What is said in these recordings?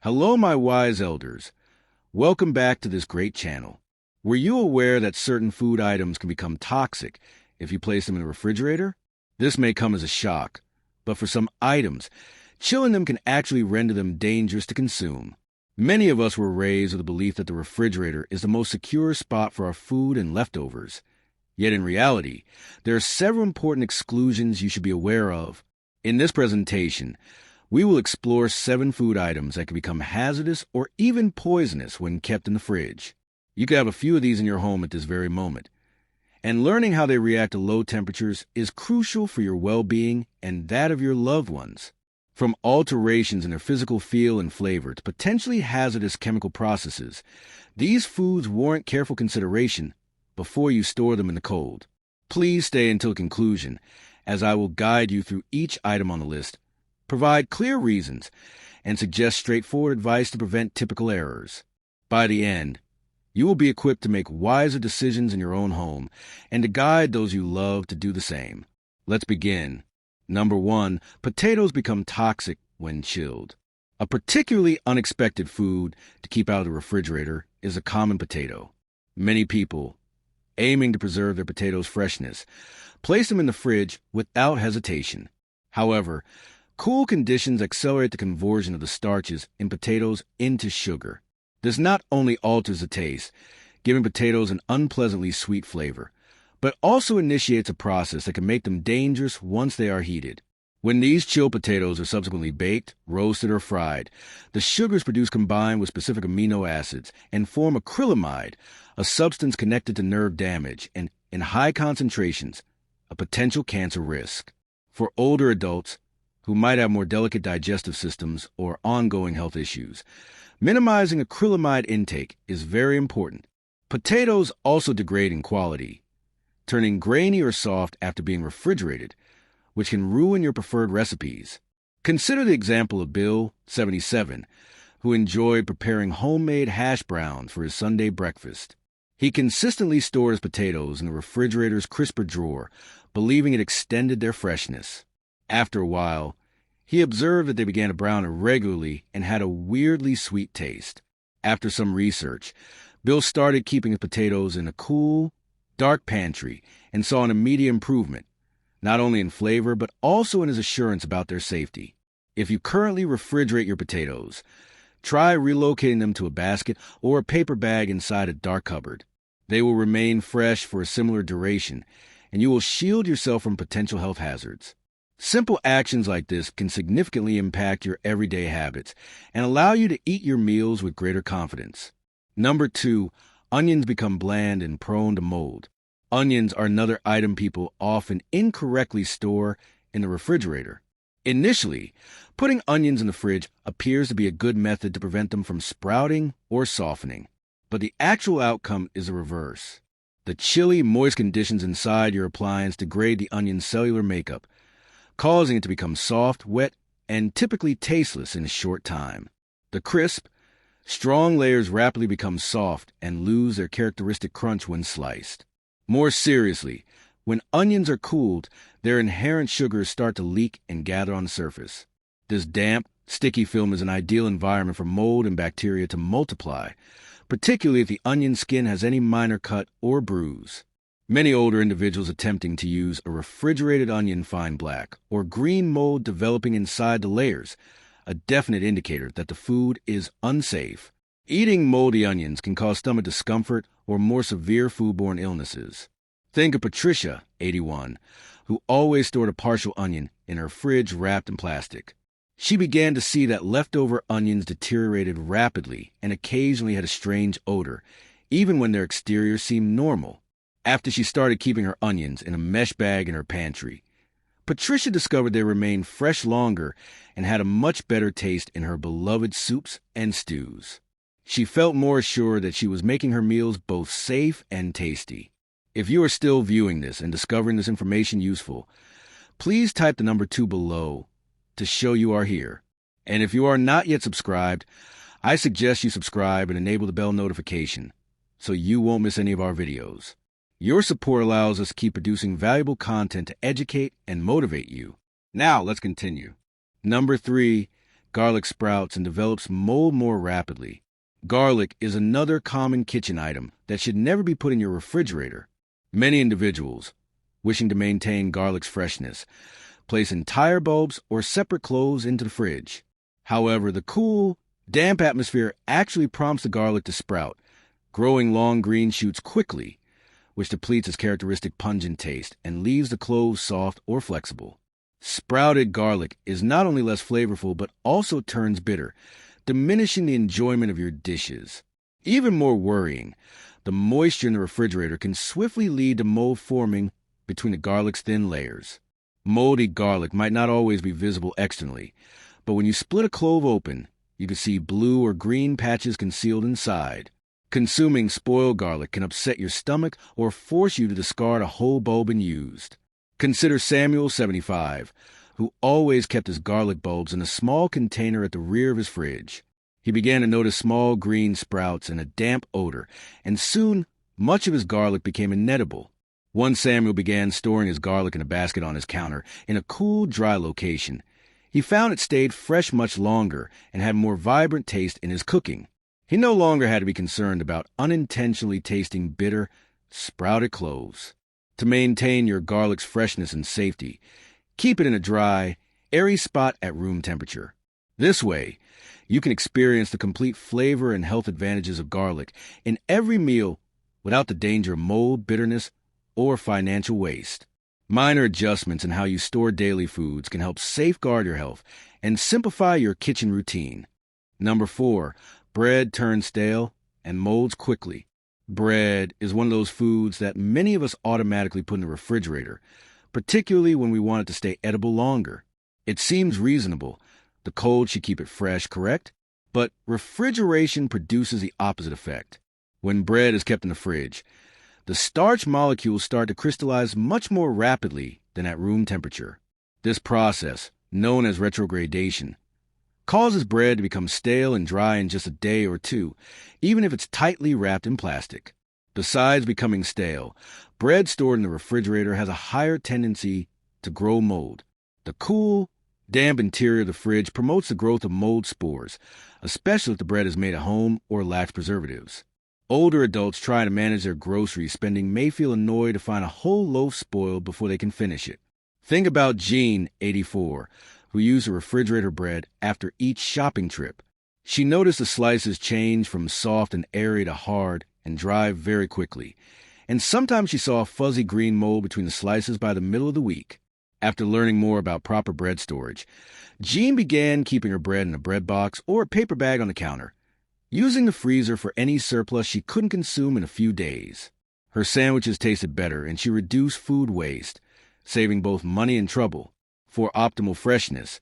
Hello, my wise elders. Welcome back to this great channel. Were you aware that certain food items can become toxic if you place them in the refrigerator? This may come as a shock, but for some items, chilling them can actually render them dangerous to consume. Many of us were raised with the belief that the refrigerator is the most secure spot for our food and leftovers. Yet in reality, there are several important exclusions you should be aware of. In this presentation, we will explore 7 food items that can become hazardous or even poisonous when kept in the fridge. You could have a few of these in your home at this very moment. And learning how they react to low temperatures is crucial for your well-being and that of your loved ones. From alterations in their physical feel and flavor to potentially hazardous chemical processes, these foods warrant careful consideration before you store them in the cold. Please stay until conclusion, as I will guide you through each item on the list, provide clear reasons, and suggest straightforward advice to prevent typical errors. By the end, you will be equipped to make wiser decisions in your own home and to guide those you love to do the same. Let's begin. Number 1, potatoes become toxic when chilled. A particularly unexpected food to keep out of the refrigerator is a common potato. Many people, aiming to preserve their potatoes' freshness, place them in the fridge without hesitation. However, cool conditions accelerate the conversion of the starches in potatoes into sugar. This not only alters the taste, giving potatoes an unpleasantly sweet flavor, but also initiates a process that can make them dangerous once they are heated. When these chilled potatoes are subsequently baked, roasted, or fried, the sugars produced combine with specific amino acids and form acrylamide, a substance connected to nerve damage and, in high concentrations, a potential cancer risk. For older adults who might have more delicate digestive systems or ongoing health issues, minimizing acrylamide intake is very important. Potatoes also degrade in quality, turning grainy or soft after being refrigerated, which can ruin your preferred recipes. Consider the example of Bill, 77, who enjoyed preparing homemade hash browns for his Sunday breakfast. He consistently stored his potatoes in the refrigerator's crisper drawer, believing it extended their freshness. After a while, he observed that they began to brown irregularly and had a weirdly sweet taste. After some research, Bill started keeping his potatoes in a cool, dark pantry and saw an immediate improvement, not only in flavor but also in his assurance about their safety. If you currently refrigerate your potatoes, try relocating them to a basket or a paper bag inside a dark cupboard. They will remain fresh for a similar duration, and you will shield yourself from potential health hazards. Simple actions like this can significantly impact your everyday habits and allow you to eat your meals with greater confidence. Number 2, onions become bland and prone to mold. Onions are another item people often incorrectly store in the refrigerator. Initially, putting onions in the fridge appears to be a good method to prevent them from sprouting or softening, but the actual outcome is the reverse. The chilly, moist conditions inside your appliance degrade the onion's cellular makeup, causing it to become soft, wet, and typically tasteless in a short time. The crisp, strong layers rapidly become soft and lose their characteristic crunch when sliced. More seriously, when onions are cooled, their inherent sugars start to leak and gather on the surface. This damp, sticky film is an ideal environment for mold and bacteria to multiply, particularly if the onion skin has any minor cut or bruise. Many older individuals attempting to use a refrigerated onion find black or green mold developing inside the layers, a definite indicator that the food is unsafe. Eating moldy onions can cause stomach discomfort or more severe foodborne illnesses. Think of Patricia, 81, who always stored a partial onion in her fridge wrapped in plastic. She began to see that leftover onions deteriorated rapidly and occasionally had a strange odor, even when their exterior seemed normal. After she started keeping her onions in a mesh bag in her pantry, Patricia discovered they remained fresh longer and had a much better taste in her beloved soups and stews. She felt more assured that she was making her meals both safe and tasty. If you are still viewing this and discovering this information useful, please type the number 2 below to show you are here. And if you are not yet subscribed, I suggest you subscribe and enable the bell notification so you won't miss any of our videos. Your support allows us to keep producing valuable content to educate and motivate you. Now, let's continue. Number 3, garlic sprouts and develops mold more rapidly. Garlic is another common kitchen item that should never be put in your refrigerator. Many individuals, wishing to maintain garlic's freshness, place entire bulbs or separate cloves into the fridge. However, the cool, damp atmosphere actually prompts the garlic to sprout, growing long green shoots quickly, which depletes its characteristic pungent taste and leaves the cloves soft or flexible. Sprouted garlic is not only less flavorful but also turns bitter, diminishing the enjoyment of your dishes. Even more worrying, the moisture in the refrigerator can swiftly lead to mold forming between the garlic's thin layers. Moldy garlic might not always be visible externally, but when you split a clove open, you can see blue or green patches concealed inside. Consuming spoiled garlic can upset your stomach or force you to discard a whole bulb unused. Consider Samuel, 75, who always kept his garlic bulbs in a small container at the rear of his fridge. He began to notice small green sprouts and a damp odor, and soon much of his garlic became inedible. Once Samuel began storing his garlic in a basket on his counter in a cool, dry location. He found it stayed fresh much longer and had more vibrant taste in his cooking. He no longer had to be concerned about unintentionally tasting bitter, sprouted cloves. To maintain your garlic's freshness and safety, keep it in a dry, airy spot at room temperature. This way, you can experience the complete flavor and health advantages of garlic in every meal without the danger of mold, bitterness, or financial waste. Minor adjustments in how you store daily foods can help safeguard your health and simplify your kitchen routine. Number 4, bread turns stale and molds quickly. Bread is one of those foods that many of us automatically put in the refrigerator, particularly when we want it to stay edible longer. It seems reasonable. The cold should keep it fresh, correct? But refrigeration produces the opposite effect. When bread is kept in the fridge, the starch molecules start to crystallize much more rapidly than at room temperature. This process, known as retrogradation, causes bread to become stale and dry in just a day or two, even if it's tightly wrapped in plastic. Besides becoming stale, bread stored in the refrigerator has a higher tendency to grow mold. The cool, damp interior of the fridge promotes the growth of mold spores, especially if the bread is made at home or lacks preservatives. Older adults trying to manage their grocery spending may feel annoyed to find a whole loaf spoiled before they can finish it. Think about Jean, 84, who used a refrigerator bread after each shopping trip. She noticed the slices change from soft and airy to hard and dry very quickly, and sometimes she saw a fuzzy green mold between the slices by the middle of the week. After learning more about proper bread storage, Jean began keeping her bread in a bread box or a paper bag on the counter, using the freezer for any surplus she couldn't consume in a few days. Her sandwiches tasted better, and she reduced food waste, saving both money and trouble. For optimal freshness,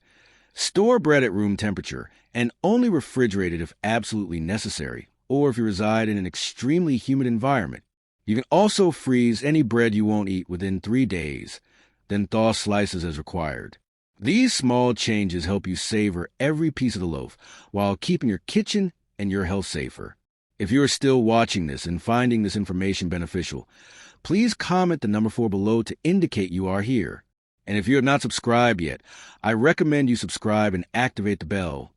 store bread at room temperature and only refrigerate it if absolutely necessary, or if you reside in an extremely humid environment. You can also freeze any bread you won't eat within 3 days, then thaw slices as required. These small changes help you savor every piece of the loaf while keeping your kitchen and your health safer. If you are still watching this and finding this information beneficial, please comment the number 4 below to indicate you are here. And if you have not subscribed yet, I recommend you subscribe and activate the bell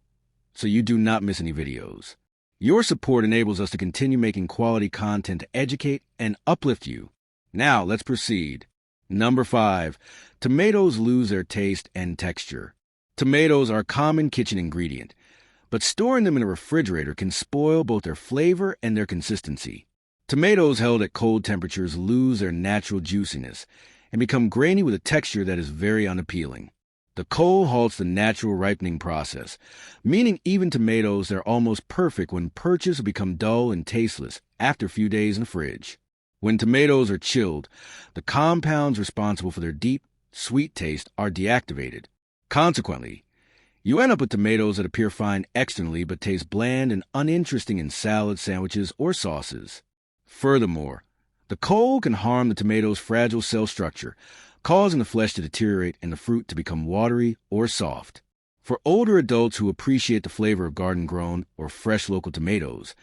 so you do not miss any videos. Your support enables us to continue making quality content to educate and uplift you. Now, let's proceed. Number 5, tomatoes lose their taste and texture. Tomatoes are a common kitchen ingredient, but storing them in a refrigerator can spoil both their flavor and their consistency. Tomatoes held at cold temperatures lose their natural juiciness and become grainy with a texture that is very unappealing. The cold halts the natural ripening process, meaning even tomatoes that are almost perfect when purchased become dull and tasteless after a few days in the fridge. When tomatoes are chilled, the compounds responsible for their deep, sweet taste are deactivated. Consequently, you end up with tomatoes that appear fine externally but taste bland and uninteresting in salads, sandwiches, or sauces. Furthermore, the cold can harm the tomato's fragile cell structure, causing the flesh to deteriorate and the fruit to become watery or soft. For older adults who appreciate the flavor of garden-grown or fresh local tomatoes,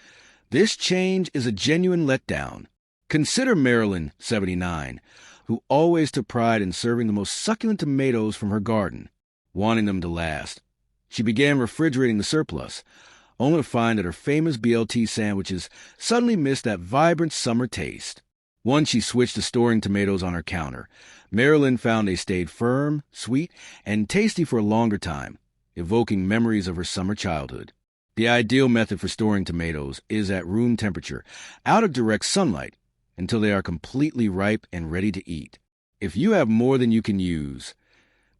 this change is a genuine letdown. Consider Marilyn, 79, who always took pride in serving the most succulent tomatoes from her garden, wanting them to last. She began refrigerating the surplus, only to find that her famous BLT sandwiches suddenly missed that vibrant summer taste. Once she switched to storing tomatoes on her counter, Marilyn found they stayed firm, sweet, and tasty for a longer time, evoking memories of her summer childhood. The ideal method for storing tomatoes is at room temperature, out of direct sunlight, until they are completely ripe and ready to eat. If you have more than you can use,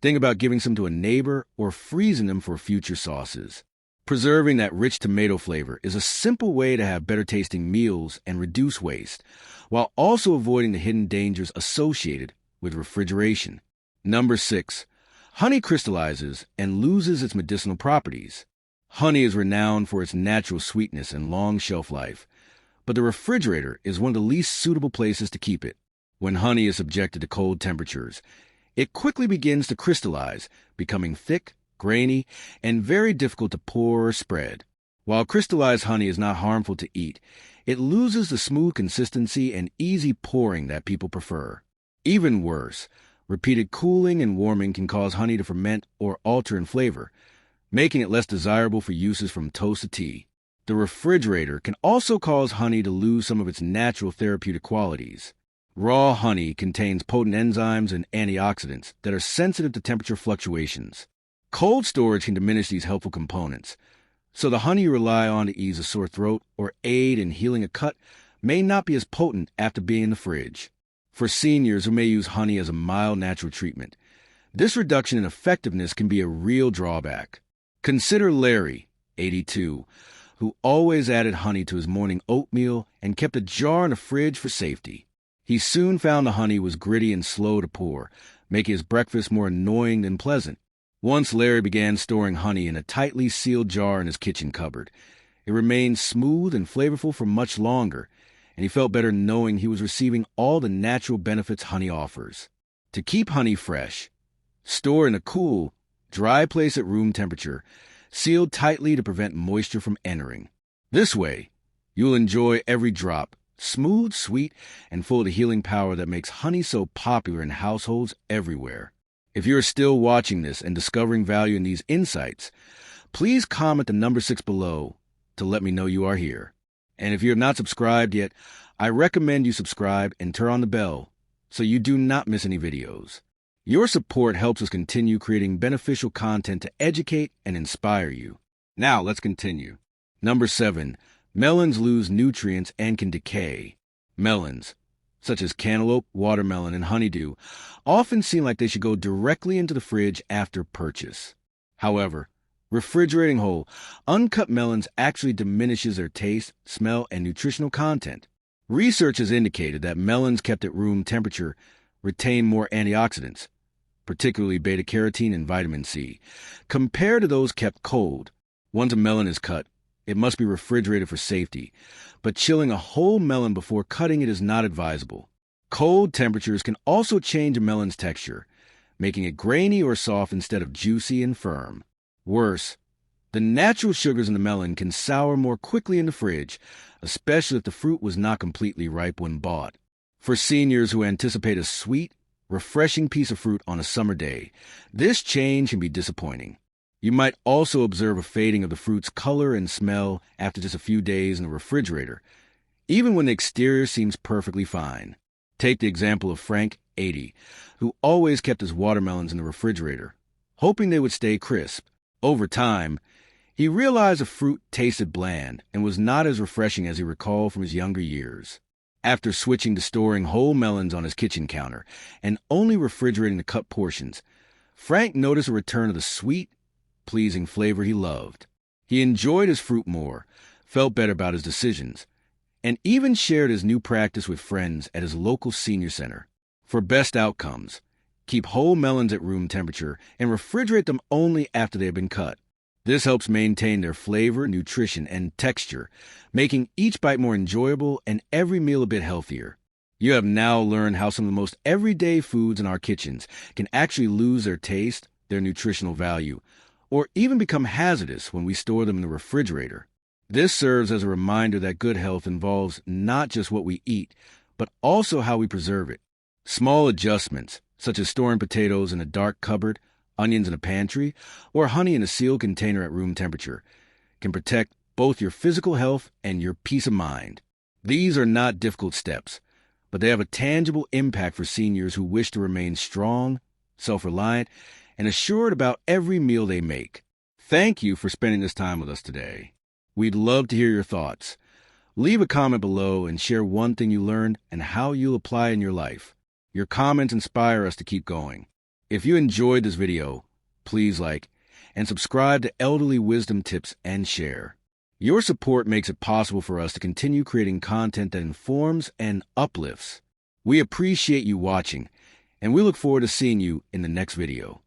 think about giving some to a neighbor or freezing them for future sauces. Preserving that rich tomato flavor is a simple way to have better-tasting meals and reduce waste, while also avoiding the hidden dangers associated with refrigeration. Number 6. Honey crystallizes and loses its medicinal properties. Honey is renowned for its natural sweetness and long shelf life, but the refrigerator is one of the least suitable places to keep it. When honey is subjected to cold temperatures, it quickly begins to crystallize, becoming thick, grainy, and very difficult to pour or spread. While crystallized honey is not harmful to eat, it loses the smooth consistency and easy pouring that people prefer. Even worse, repeated cooling and warming can cause honey to ferment or alter in flavor, making it less desirable for uses from toast to tea. The refrigerator can also cause honey to lose some of its natural therapeutic qualities. Raw honey contains potent enzymes and antioxidants that are sensitive to temperature fluctuations. Cold storage can diminish these helpful components, so the honey you rely on to ease a sore throat or aid in healing a cut may not be as potent after being in the fridge. For seniors who may use honey as a mild natural treatment, this reduction in effectiveness can be a real drawback. Consider Larry, 82, who always added honey to his morning oatmeal and kept a jar in the fridge for safety. He soon found the honey was gritty and slow to pour, making his breakfast more annoying than pleasant. Once Larry began storing honey in a tightly sealed jar in his kitchen cupboard, it remained smooth and flavorful for much longer, and he felt better knowing he was receiving all the natural benefits honey offers. To keep honey fresh, store in a cool, dry place at room temperature, sealed tightly to prevent moisture from entering. This way, you'll enjoy every drop, smooth, sweet, and full of the healing power that makes honey so popular in households everywhere. If you're still watching this and discovering value in these insights, please comment the number 6 below to let me know you are here. And if you're not subscribed yet, I recommend you subscribe and turn on the bell so you do not miss any videos. Your support helps us continue creating beneficial content to educate and inspire you. Now, let's continue. Number 7. Melons lose nutrients and can decay. Melons, such as cantaloupe, watermelon, and honeydew, often seem like they should go directly into the fridge after purchase. However, refrigerating whole, uncut melons actually diminishes their taste, smell, and nutritional content. Research has indicated that melons kept at room temperature retain more antioxidants, particularly beta-carotene and vitamin C, compared to those kept cold. Once a melon is cut, it must be refrigerated for safety, but chilling a whole melon before cutting it is not advisable. Cold temperatures can also change a melon's texture, making it grainy or soft instead of juicy and firm. Worse, the natural sugars in the melon can sour more quickly in the fridge, especially if the fruit was not completely ripe when bought. For seniors who anticipate a sweet, refreshing piece of fruit on a summer day, this change can be disappointing. You might also observe a fading of the fruit's color and smell after just a few days in the refrigerator, even when the exterior seems perfectly fine. Take the example of Frank, 80, who always kept his watermelons in the refrigerator, hoping they would stay crisp. Over time, he realized the fruit tasted bland and was not as refreshing as he recalled from his younger years. After switching to storing whole melons on his kitchen counter and only refrigerating the cut portions, Frank noticed a return of the sweet, pleasing flavor he loved. He enjoyed his fruit more, felt better about his decisions, and even shared his new practice with friends at his local senior center. For best outcomes, keep whole melons at room temperature and refrigerate them only after they have been cut. This helps maintain their flavor, nutrition, and texture, making each bite more enjoyable and every meal a bit healthier. You have now learned how some of the most everyday foods in our kitchens can actually lose their taste, their nutritional value, or even become hazardous when we store them in the refrigerator. This serves as a reminder that good health involves not just what we eat, but also how we preserve it. Small adjustments, such as storing potatoes in a dark cupboard, onions in a pantry, or honey in a sealed container at room temperature can protect both your physical health and your peace of mind. These are not difficult steps, but they have a tangible impact for seniors who wish to remain strong, self-reliant, and assured about every meal they make. Thank you for spending this time with us today. We'd love to hear your thoughts. Leave a comment below and share one thing you learned and how you'll apply it in your life. Your comments inspire us to keep going. If you enjoyed this video, please like and subscribe to Elderly Wisdom Tips and share. Your support makes it possible for us to continue creating content that informs and uplifts. We appreciate you watching, and we look forward to seeing you in the next video.